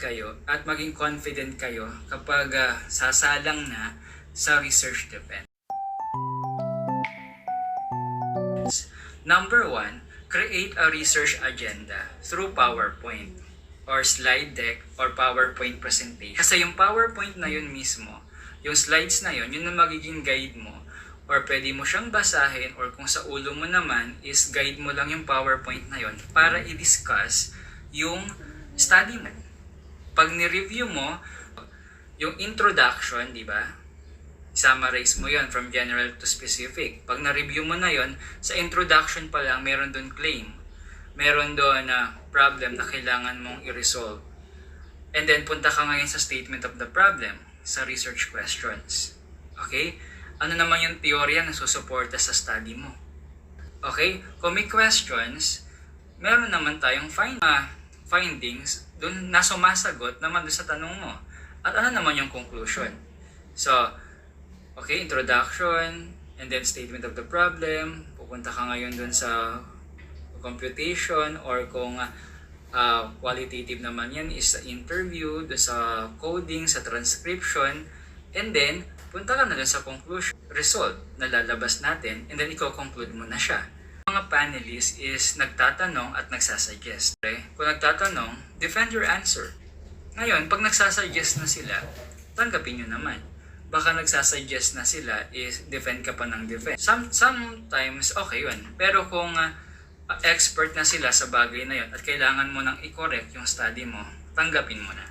kayo at maging confident kayo kapag sasalang na sa research defense. Number 1, create a research agenda through PowerPoint or slide deck or PowerPoint presentation. Kasi yung PowerPoint na yun mismo, yung slides na yun ang magiging guide mo, or pwede mo siyang basahin, or kung sa ulo mo naman is guide mo lang yung PowerPoint na yun para i-discuss yung study mo. Pag ni-review mo yung introduction, di ba? Summarize mo yon from general to specific. Pag na-review mo na yon, sa introduction pa lang meron doon claim. Meron doon na problem na kailangan mong i-resolve. And then punta ka ngayon sa statement of the problem, sa research questions. Okay? Ano naman yung teorya na susuporta sa study mo? Okay? Kung may questions, meron naman tayong findings doon na sumasagot naman doon sa tanong mo. At ano naman yung conclusion? So, okay, introduction, and then statement of the problem. Pupunta ka ngayon doon sa computation, or kung qualitative naman yan is sa interview, doon sa coding, sa transcription, and then punta ka na doon sa conclusion, result na lalabas natin, and then i-conclude mo na siya. Mga panelists is nagtatanong at nagsasuggest. Okay? Kung nagtatanong, defend your answer. Ngayon, pag nagsasuggest na sila, tanggapin nyo naman. Baka nagsasuggest na sila is defend ka pa ng defend. Sometimes, okay yun. Pero kung expert na sila sa bagay na yun at kailangan mo nang i-correct yung study mo, tanggapin mo na.